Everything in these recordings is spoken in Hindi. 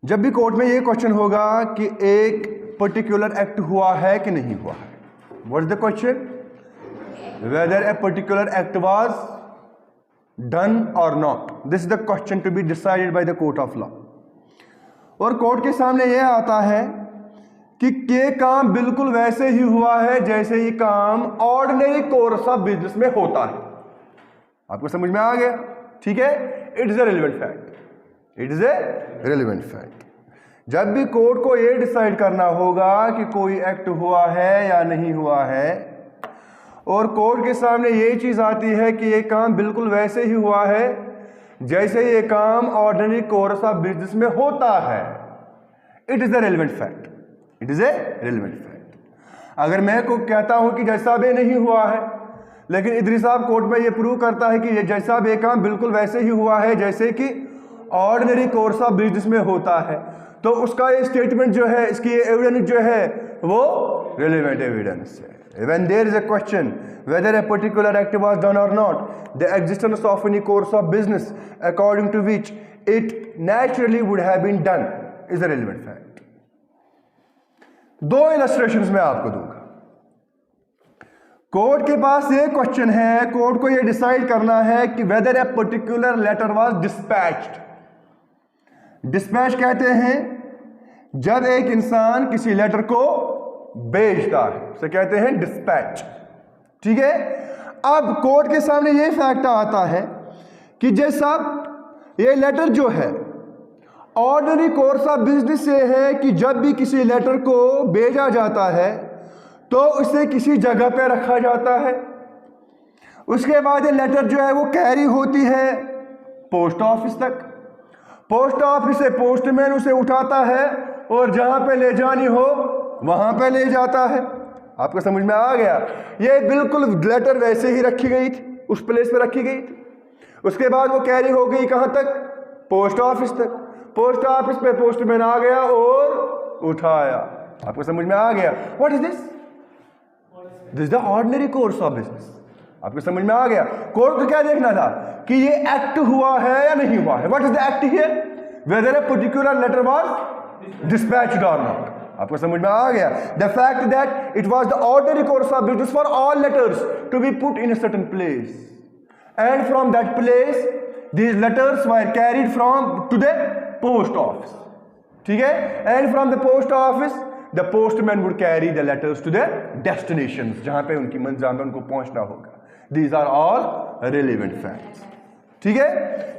जब भी कोर्ट में ये क्वेश्चन होगा कि एक पर्टिकुलर एक्ट हुआ है कि नहीं हुआ है, what is the question? Whether a particular act was done और not, this is the question to be decided by the court of law. और कोर्ट के सामने यह आता है कि ये काम बिल्कुल वैसे ही हुआ है जैसे ये काम ऑर्डिनरी कोर्स ऑफ बिजनेस में होता है। आपको समझ में आ गया? ठीक है, it is a relevant fact, it is a relevant fact. जब भी कोर्ट को यह डिसाइड करना होगा कि कोई एक्ट हुआ है या नहीं हुआ है, और कोर्ट के सामने यह चीज आती है कि यह काम बिल्कुल वैसे ही हुआ है जैसे ये काम ऑर्डिनरी कोर्स ऑफ बिजनेस में होता है, it is a relevant fact, it is a relevant fact. अगर मैं को कहता हूं कि जैसा भी नहीं हुआ है, लेकिन इदरी साहब कोर्ट में ये प्रूव करता है कि ये जैसा भी काम बिल्कुल वैसे ही हुआ है जैसे कि ऑर्डिनरी कोर्स ऑफ बिजनेस में होता है, तो उसका ये स्टेटमेंट जो है, इसकी एविडेंस जो है वो रेलेवेंट एविडेंस है। When there is a question whether a particular act was done or not, the existence of any course of business according to which it naturally would have been done is a relevant fact. दो illustrations मैं आपको दूंगा। कोर्ट के पास ये क्वेश्चन है, कोर्ट को ये डिसाइड करना है कि whether a particular letter was dispatched. Dispatch कहते हैं जब एक इंसान किसी लेटर को भेजता है, उसे कहते हैं डिस्पैच। ठीक है, अब कोर्ट के सामने यह फैक्ट आता है कि जैसा ये लेटर जो है ऑर्डिनरी कोर्स ऑफ बिजनेस से है कि जब भी किसी लेटर को भेजा जाता है तो उसे किसी जगह पे रखा जाता है, उसके बाद ये लेटर जो है वो कैरी होती है पोस्ट ऑफिस तक, पोस्ट ऑफिस से पोस्टमैन उसे उठाता है और जहां पे ले जानी हो वहां पे ले जाता है। आपको समझ में आ गया? ये बिल्कुल लेटर वैसे ही रखी गई थी, उस प्लेस पे रखी गई थी। उसके बाद वो कैरी हो गई कहां तक? पोस्ट ऑफिस तक। पोस्ट ऑफिस पे पोस्टमैन आ गया और उठाया। आपको समझ में आ गया? What is this? This the ordinary course of business. आपको समझ में आ गया? कोर्ट को क्या देखना था कि ये एक्ट हुआ है या नहीं हुआ है। What is the act here? Whether a particular letter was dispatched और नॉट। आपको समझ में आ गया? The fact that it was the ordinary course of business for all letters to be put in a certain place, and from that place these letters were carried from to the post office. ठीक है, and from the post office the postman would carry the letters to the destination, जहां पे उनकी मंजिल में उनको पहुंचना होगा। These are all relevant facts. ठीक है,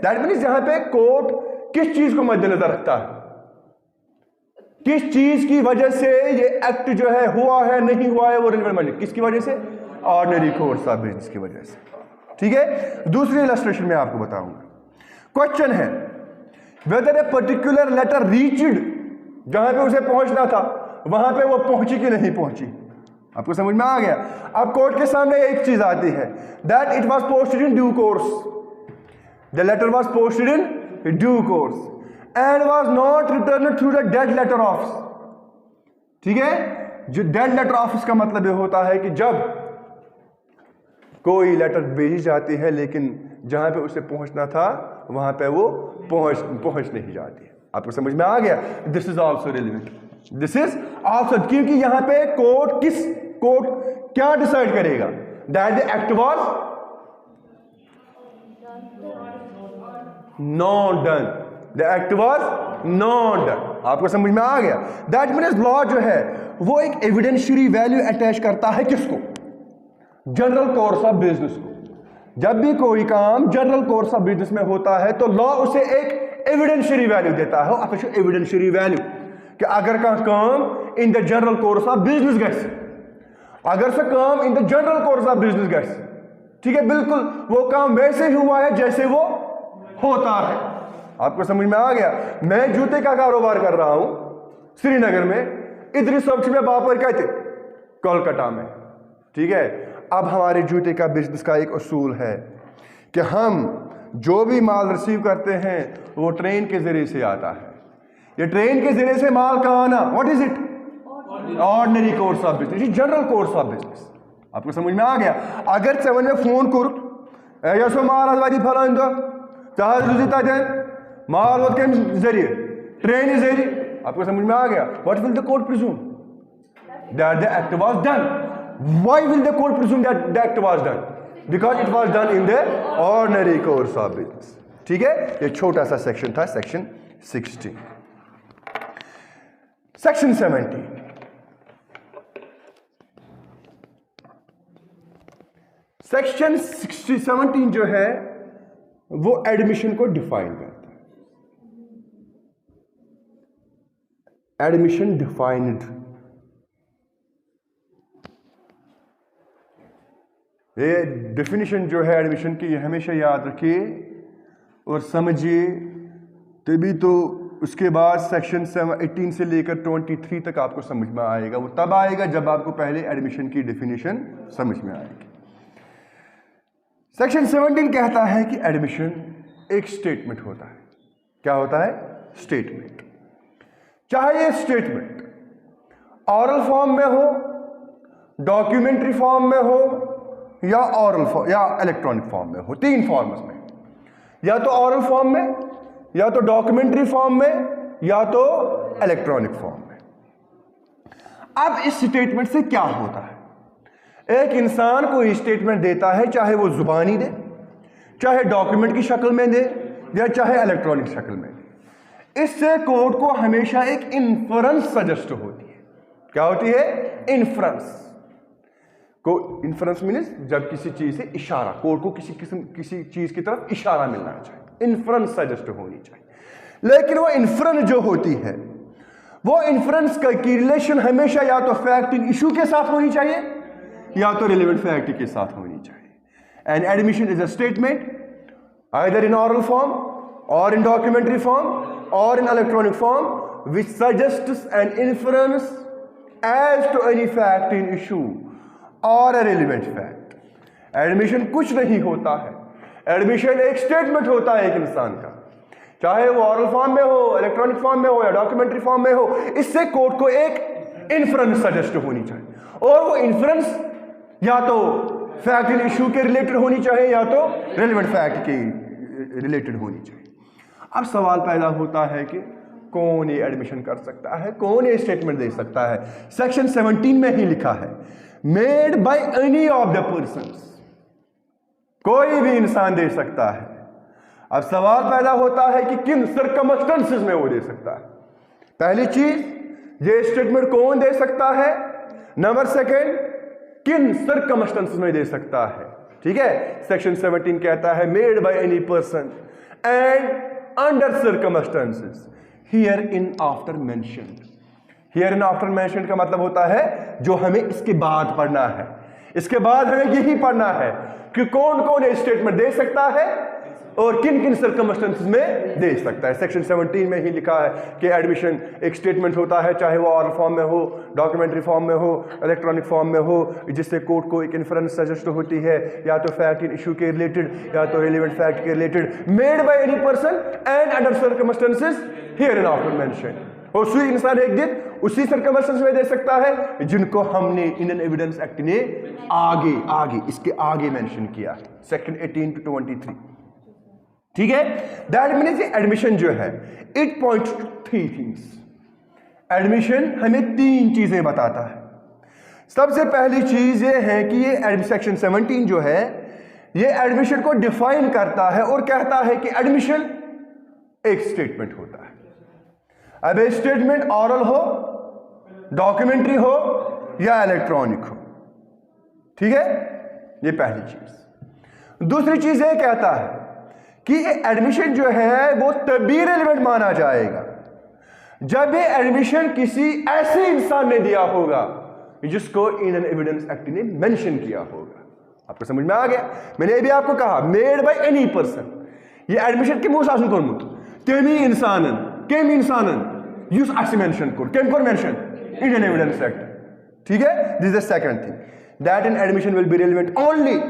दैट मीन्स जहां पे कोर्ट किस चीज को मद्देनजर रखता है, किस चीज की वजह से ये एक्ट जो है हुआ है नहीं हुआ है, वो रिलेवेंट माने किसकी वजह से? ऑर्डिनरी कोर्स ऑफ बिजनेस की वजह से। ठीक है, दूसरी इलस्ट्रेशन में आपको बताऊंगा। क्वेश्चन है whether a particular letter reached, जहां पे उसे पहुंचना था वहां पे वो पहुंची कि नहीं पहुंची। आपको समझ में आ गया? अब कोर्ट के सामने एक चीज आती है that it was posted in due course, the letter was posted in due course and was not returned through the dead letter office। ठीक है, जो डेड लेटर ऑफिस का मतलब ये होता है कि जब कोई लेटर भेजी जाती है लेकिन जहां पे उसे पहुंचना था वहां पे वो पहुंच नहीं जाती है। आपको समझ में आ गया? This is also relevant, this is also, क्योंकि यहां पे कोर्ट क्या डिसाइड करेगा? That the act was not done, the act was not done. आपको समझ में आ गया? दैट मीन्स लॉ जो है वो एक एविडेंशियरी वैल्यू अटैच करता है किसको? जनरल कोर्स ऑफ बिजनेस को। जब भी कोई काम जनरल कोर्स ऑफ बिजनेस में होता है तो लॉ उसे एक एविडेंशियरी वैल्यू देता है, एविडेंशियरी वैल्यू, कि अगर का काम in the general course of business gas, अगर से काम in the general course of business gas, ठीक है, बिल्कुल वो काम वैसे ही हुआ है जैसे वो होता है। आपको समझ में आ गया? मैं जूते का कारोबार कर रहा हूं श्रीनगर में, इधर सबसे में बापर कहते कोलकाता में। ठीक है, अब हमारे जूते का बिजनेस का एक उसूल है कि हम जो भी माल रिसीव करते हैं वो ट्रेन के जरिए से आता है। ये ट्रेन के जरिए से माल कहां आना, what is it? Ordinary course of business, general course of business. आपको समझ में आ गया? अगर सेवन में फोन कर ऐसो माल फलान दो जहाज रुजिता जाए माल वत कम जरिए ट्रेन इज रेडी, आपको समझ में आ गया। What will the court presume? That the act was done. Why will the court presume that the act was done? Because it was done in the ordinary course of business. ठीक है, ये छोटा सा सेक्शन था, सेक्शन 16। सेक्शन 17, सेक्शन 17 जो है वो एडमिशन को डिफाइन करता है। एडमिशन डिफाइंड, ये डेफिनेशन जो है एडमिशन की, ये हमेशा याद रखिए और समझिए, तभी तो उसके बाद सेक्शन 18 से लेकर 23 तक आपको समझ में आएगा। वो तब आएगा जब आपको पहले एडमिशन की डेफिनेशन समझ में आएगी। सेक्शन 17 कहता है कि एडमिशन एक स्टेटमेंट होता है। क्या होता है? स्टेटमेंट। चाहे ये स्टेटमेंट ऑरल फॉर्म में हो, डॉक्यूमेंट्री फॉर्म में हो, या ऑरल फॉर्म या इलेक्ट्रॉनिक फॉर्म में हो, 3 फॉर्म्स में, या तो ऑरल फॉर्म में, या तो डॉक्यूमेंट्री फॉर्म में, या तो इलेक्ट्रॉनिक फॉर्म में। अब इस स्टेटमेंट से क्या होता है? एक इंसान को स्टेटमेंट देता है, चाहे वो जुबानी दे, चाहे डॉक्यूमेंट की शक्ल में दे, या चाहे इलेक्ट्रॉनिक शक्ल में दे। इससे कोर्ट को हमेशा एक इन्फरेंस सजेस्ट होती है। क्या होती है? इन्फरेंस। को इन्फरेंस मीन्स जब किसी चीज से इशारा, कोर्ट को किसी चीज की तरफ इशारा मिलना चाहिए, इन्फरेंस सजेस्ट होनी चाहिए। लेकिन वो इन्फरेंस जो होती है, वो इन्फरेंस की रिलेशन हमेशा या तो फैक्ट इन इशू के साथ होनी चाहिए, या तो रिलेवेंट फैक्ट के साथ होनी चाहिए। And admission is a statement either in oral form और इन डॉक्यूमेंट्री फॉर्म और in electronic form which suggests an inference as to any fact in issue और अ रिलेवेंट फैक्ट। एडमिशन कुछ नहीं होता है, एडमिशन एक स्टेटमेंट होता है एक इंसान का, चाहे वो ऑरल फॉर्म में हो, इलेक्ट्रॉनिक फॉर्म में हो, या डॉक्यूमेंट्री फॉर्म में हो। इससे कोर्ट को एक इन्फरेंस सजेस्ट होनी चाहिए, और वो इन्फरेंस या तो फैक्ट इन इशू के रिलेटेड होनी चाहिए, या तो रिलेवेंट फैक्ट के रिलेटेड होनी चाहिए। अब सवाल पैदा होता है कि कौन ये एडमिशन कर सकता है, कौन ये स्टेटमेंट दे सकता है? सेक्शन 17 में ही लिखा है, made by any of the persons. कोई भी इंसान दे सकता है। अब सवाल पैदा होता है कि किन सर्कमस्टेंसेस में वो दे सकता है। पहली चीज, ये स्टेटमेंट कौन दे सकता है। नंबर सेकंड, किन सर्कमस्टेंसेस में दे सकता है। ठीक है, सेक्शन 17 कहता है made by any person and under circumstances here in after mentioned. Here in after mentioned का मतलब होता है जो हमें इसके बाद पढ़ना है। इसके बाद हमें यही पढ़ना है कि कौन कौन ये स्टेटमेंट दे सकता है और किन किन सर्कमस्टेंसेस में दे सकता है। सेक्शन 17 में ही लिखा है कि एडमिशन एक स्टेटमेंट होता है, चाहे वो ऑरल फॉर्म में हो, डॉक्यूमेंट्री फॉर्म में हो, इलेक्ट्रॉनिक फॉर्म में हो, जिससे कोर्ट को एक इन्फरेंस सजेस्ट होती है, या तो फैक्ट इन इशू के रिलेटेड, या तो रिलेवेंट फैक्ट के related, made by any person and under circumstances here in after mentioned. और कोई इंसान एक दिन उसी सर्कमस्टेंस में दे सकता है जिनको हमने इंडियन एविडेंस एक्ट ने आगे इसके आगे मेंशन किया, सेक्शन 18 to 23। ठीक है, दैट मीन्स एडमिशन जो है it points to 3 things. Admission हमें 3 चीजें बताता है। सबसे पहली चीज ये है कि ये सेक्शन 17 जो है ये एडमिशन को डिफाइन करता है और कहता है कि एडमिशन एक स्टेटमेंट होता है। अब ये स्टेटमेंट ऑरल हो, डॉक्यूमेंट्री हो, या इलेक्ट्रॉनिक हो। ठीक है, ये पहली चीज। दूसरी चीज ये कहता है कि एडमिशन जो है वो तभी रेलेवेंट माना जाएगा जब ये एडमिशन किसी ऐसे इंसान ने दिया होगा जिसको इंडियन एविडेंस एक्ट ने मेंशन किया होगा। आपको समझ में आ गया? मैंने भी आपको कहा मेड बाय एनी पर्सन। ये एडमिशन के मुंह सासन कोर्मुत केमी इंसानन यूज ऐसे mention core mention Indian evidence act. ठीक है, this is the second thing that an admission will be relevant only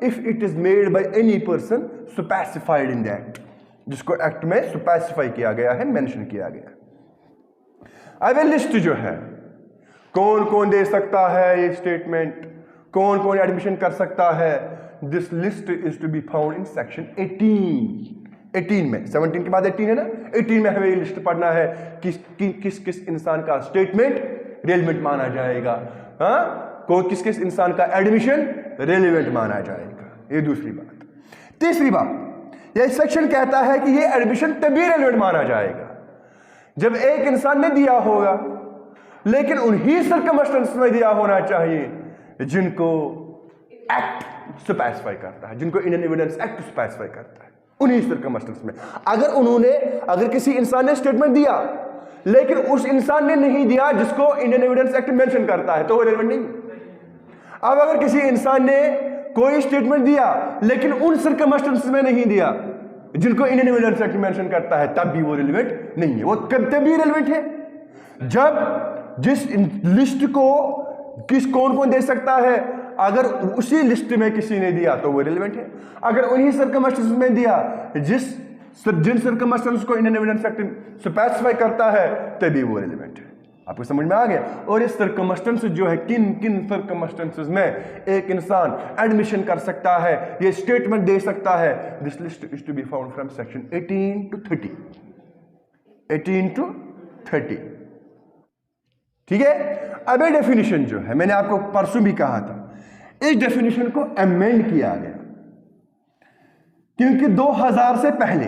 if it is made by any person specified in the act, जिसको एक्ट में स्पेसिफाई किया गया है, मेंशन किया गया। अब ये लिस्ट जो है कौन कौन दे सकता है ये स्टेटमेंट, कौन कौन एडमिशन कर सकता है, this list is to be found in section 18। 18 में, 17 के बाद 18 है ना, 18 में हमें ये लिस्ट पढ़ना है कि किस किस इंसान का स्टेटमेंट रेलेवेंट माना जाएगा, हाँ, किस किस इंसान का एडमिशन रेलेवेंट माना जाएगा। ये दूसरी बात। तीसरी बात, ये सेक्शन कहता है कि ये एडमिशन तभी रेलेवेंट माना जाएगा जब एक इंसान ने दिया होगा, लेकिन उन्हीं सर्कमस्टेंसेस में दिया होना चाहिए जिनको एक्ट स्पेसिफाई करता है, जिनको इंडियन एविडेंस एक्ट स्पेसिफाई करता है, उन्हीं सर्कमस्टेंसेस में। अगर किसी इंसान ने स्टेटमेंट दिया लेकिन उस इंसान ने नहीं दिया जिसको इंडियन एविडेंस एक्ट मेंशन करता है, तो वो रेलेवेंट नहीं। अब अगर किसी इंसान ने कोई स्टेटमेंट दिया लेकिन उन सर्कमस्टेंसेस में नहीं दिया जिनको इंडियन एविडेंस एक्ट मेंशन करता है, तब भी वो रेलेवेंट नहीं है। वो कब तभी रेलेवेंट है जब जिस लिस्ट को कौन कौन दे सकता है, अगर उसी लिस्ट में किसी ने दिया तो वो रेलेवेंट है। अगर उन्हीं सर्कमस्टेंसेस में दिया जिन सर्कमस्टेंसेस को इंडियन एविडेंस एक्ट स्पेसिफाई करता है, तभी वो रेलेवेंट है। आपको समझ में आ गया? और इस सर्कमस्टेंसेस जो है, किन किन सर्कमस्टेंसेस में एक इंसान एडमिशन कर सकता है, ये स्टेटमेंट दे सकता है, this list is to be found from section 18 to 30, 18 to 30। ठीक है। अब ये डेफिनेशन जो है, मैंने आपको परसों भी कहा था, इस डेफिनेशन को अमेंड किया गया क्योंकि 2000 से पहले,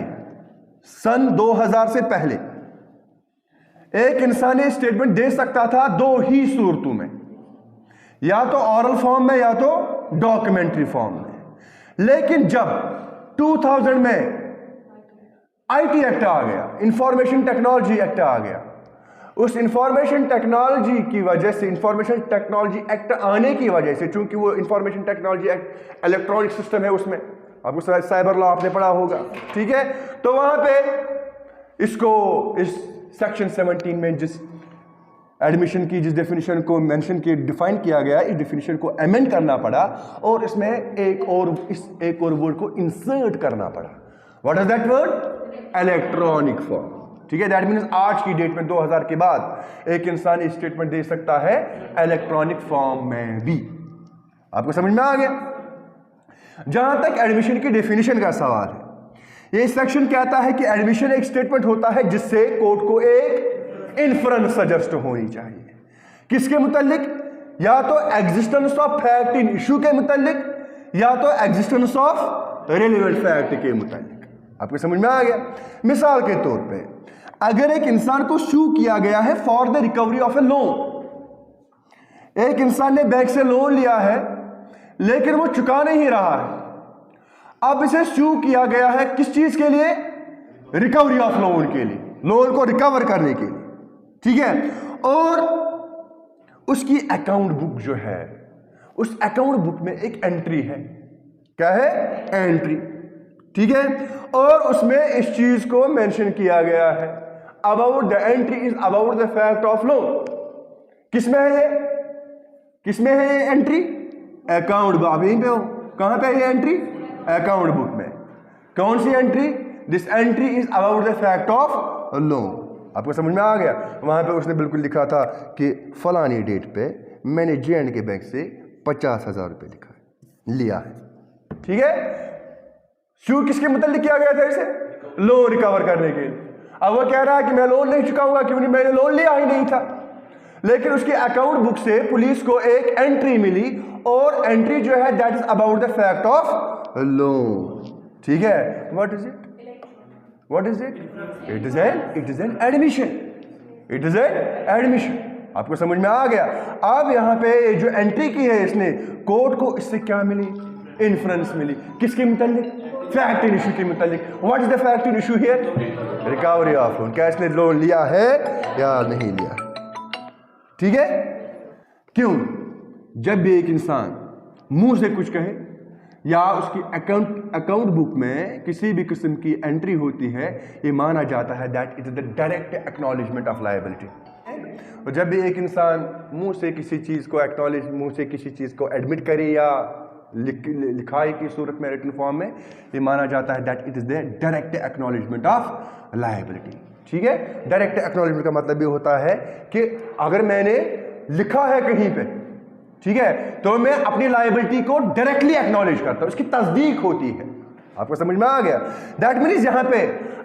सन 2000 से पहले एक इंसान ये स्टेटमेंट दे सकता था दो ही सूरतों में, या तो ऑरल फॉर्म में या तो डॉक्यूमेंट्री फॉर्म में। लेकिन जब 2000 में आईटी एक्ट आ गया, इंफॉर्मेशन टेक्नोलॉजी एक्ट आ गया, उस इंफॉर्मेशन टेक्नोलॉजी की वजह से, इंफॉर्मेशन टेक्नोलॉजी एक्ट आने की वजह से, चूंकि वो information technology act electronic system है, उसमें आपको साइबर लॉ आपने पढ़ा होगा, ठीक है। तो वहां पे इसको इस सेक्शन 17 में जिस एडमिशन की जिस डेफिनेशन को मेंशन किया, डिफाइन किया गया, इस डेफिनेशन को अमेंड करना पड़ा और इसमें एक और वर्ड को इंसर्ट करना पड़ा। What is that word? Electronic form. ठीक है। दैट मीन्स आज की डेट में 2000 के बाद एक इंसान स्टेटमेंट दे सकता है इलेक्ट्रॉनिक फॉर्म में भी। आपको समझ में आ गया? जहां तक एडमिशन की डेफिनेशन का सवाल है, ये सेक्शन कहता है कि एडमिशन एक स्टेटमेंट होता है जिससे कोर्ट को एक इन्फ्रेंस सजेस्ट होनी चाहिए। किसके मुतालिक? या तो existence of fact in issue के मुतालिक, या तो एग्जिस्टेंस ऑफ रेलेवेंट फैक्ट के मुतालिक। आपको समझ में आ गया? मिसाल के तौर पे, अगर एक इंसान को सू किया गया है for the recovery of A loan, एक इंसान ने बैंक से लोन लिया है लेकिन वो चुका नहीं रहा है, अब इसे सू किया गया है किस चीज के लिए? रिकवरी ऑफ लोन के लिए, लोन को रिकवर करने के लिए। ठीक है। और उसकी अकाउंट बुक जो है, उस अकाउंट बुक में एक एंट्री है। क्या है? एंट्री। ठीक है। और उसमें इस चीज को मेंशन किया गया है, about the entry is about the fact of loan. किसमें है ये? किसमें है ये एंट्री? Account book. आप यहीं पे हो? कहां पे है ये एंट्री? अकाउंट बुक में। कौन सी entry? This entry is about the fact of loan. आपको समझ में आ गया? वहां पे उसने बिल्कुल लिखा था कि फलानी डेट पे मैंने J&K बैंक से 50,000 रुपए लिया है। ठीक है। शू किसके मतलब किया गया था? इसे लोन रिकवर करने के लिए। अब वो कह रहा है कि मैं लोन नहीं चुकाऊंगा क्योंकि मैंने लोन लिया ही नहीं था, लेकिन उसकी अकाउंट बुक से पुलिस को एक एंट्री मिली और एंट्री जो है that is about the fact of loan. ठीक है। What is it? What is it? It is an admission. It is an admission. आपको समझ में आ गया? अब यहां पे जो एंट्री की है इसने, कोर्ट को इससे क्या मिली? इन्फ्रेंस मिली। किसके मुतालिक? फैक्ट इन इशू के मुतालिक। What is the fact in issue here? Recovery of loan. क्या इसने लोन लिया है या नहीं लिया? ठीक है। क्यों? जब भी एक इंसान मुंह से कुछ कहे या उसकी अकाउंट बुक में किसी भी किस्म की एंट्री होती है, ये माना जाता है that it is the direct acknowledgement of liability. और जब भी एक इंसान मुंह से किसी चीज को एक्नॉलेज, मुंह से किसी चीज को एडमिट करे या लिखाई की सूरत में रिटन फॉर्म में, ये माना जाता है that it is the direct acknowledgement of liability. ठीक है। डायरेक्ट एक्नॉलेजमेंट का मतलब ये होता है कि अगर मैंने लिखा है कहीं पे, ठीक है, तो मैं अपनी लायबिलिटी को डायरेक्टली एक्नॉलेज करता हूं, उसकी तस्दीक होती है। आपको समझ में आ गया? दैट मीन्स यहां पे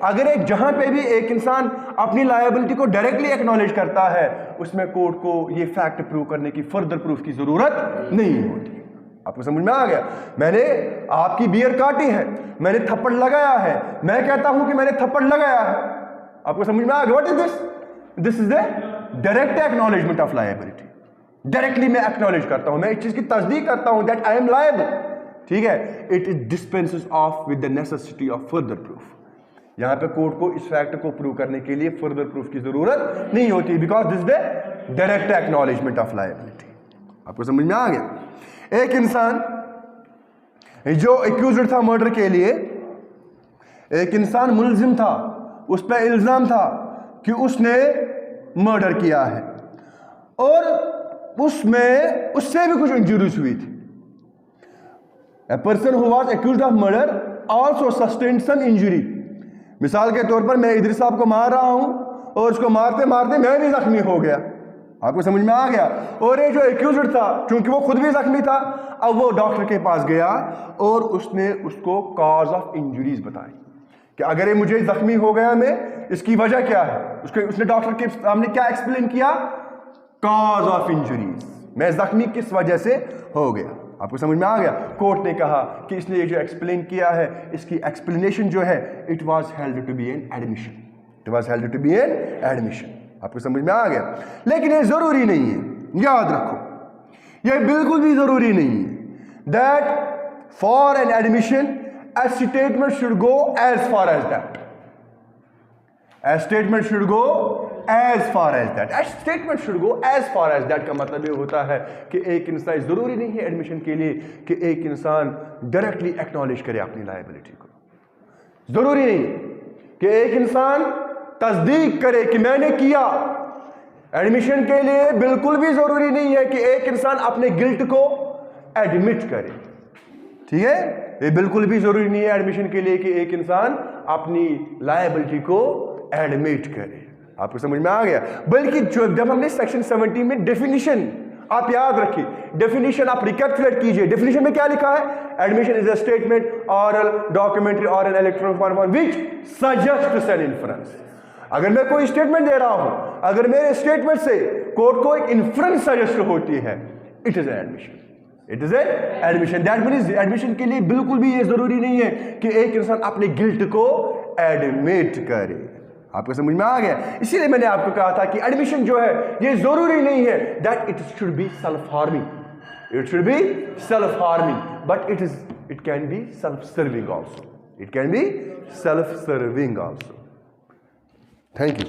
अगर जहां पे भी एक इंसान अपनी लायबिलिटी को डायरेक्टली एक्नॉलेज करता है, उसमें कोर्ट को ये फैक्ट प्रूव करने की, फर्दर प्रूफ की जरूरत नहीं होती। आपको समझ में आ गया? मैंने आपकी बियर काटी है, मैंने थप्पड़ लगाया है, मैं कहता हूं कि मैंने थप्पड़ लगाया है। आपको समझ में आ गया? What is this? This is the direct acknowledgement of liability. Directly मैं एक्नॉलेज करता हूं, मैं इस चीज की तस्दीक करता हूं दैट आई एम लायबल। ठीक है? It dispenses of with the necessity of further proof. यहां पे कोर्ट को इस फैक्ट को प्रूव करने के लिए फर्दर प्रूफ की जरूरत नहीं होती, because this the direct acknowledgement of liability. आपको समझ में आ गया? एक इंसान जो एक्यूज्ड था मर्डर के लिए, एक इंसान मुलजिम था, उस पर इल्जाम था कि उसने मर्डर किया है और उसमें उससे भी कुछ इंजरीज हुई थी। A person who was accused of murder also sustained some injury। मिसाल के तौर पर मैं इदरीस साहब को मार रहा हूं और उसको मारते मारते मैं भी जख्मी हो गया। आपको समझ में आ गया? और ये जो एक्यूज्ड था, क्योंकि वो खुद भी जख्मी था, अब वो डॉक्टर के पास गया और उसने उसको कॉज ऑफ इंजरीज बताई कि अगर ये मुझे जख्मी हो गया मैं, इसकी वजह क्या है। उसने डॉक्टर के सामने क्या एक्सप्लेन किया? कॉज ऑफ इंजरीज, मैं जख्मी किस वजह से हो गया। आपको समझ में आ गया? कोर्ट ने कहा कि इसने ये जो एक्सप्लेन किया है, इसकी एक्सप्लेनेशन जो है, it was held to be an admission. It was held to be an admission. आपको समझ में आ गया? लेकिन ये जरूरी नहीं है, याद रखो, ये बिल्कुल भी जरूरी नहीं है that for an admission a statement should go as far as that. A statement should go as far as that. A statement should go as far as that का मतलब ये होता है कि एक इंसान, जरूरी नहीं है एडमिशन के लिए कि एक इंसान डायरेक्टली एक्नॉलेज करे अपनी लायबिलिटी को। जरूरी नहीं कि एक इंसान तस्दीक करे कि मैंने किया। एडमिशन के लिए बिल्कुल भी जरूरी नहीं है कि एक इंसान अपने गिल्ट को एडमिट करे। ठीक है? ये बिल्कुल भी जरूरी नहीं है एडमिशन के लिए कि एक इंसान अपनी लायबिलिटी को एडमिट करे। आपको समझ में आ गया? बल्कि जब हमने सेक्शन 17 में डेफिनेशन, आप याद रखिए, डेफिनेशन आप रिकैपिचुलेट कीजिए। डेफिनेशन में क्या लिखा है? Admission is a statement, oral, documentary और an electronic form which suggests an inference. अगर मैं कोई स्टेटमेंट दे रहा हूं, अगर मेरे स्टेटमेंट से कोर्ट को एक इन्फरेंस सजेस्ट होती है, it is an admission. It is an admission. That means admission के लिए बिल्कुल भी ये जरूरी नहीं है कि एक इंसान अपने गिल्ट को एडमिट करे। आपको समझ में आ गया? इसीलिए मैंने आपको कहा था कि एडमिशन जो है ये जरूरी नहीं है that it should be self harming. It should be self harming, but it can be self serving also. It can be self serving also. Thank you.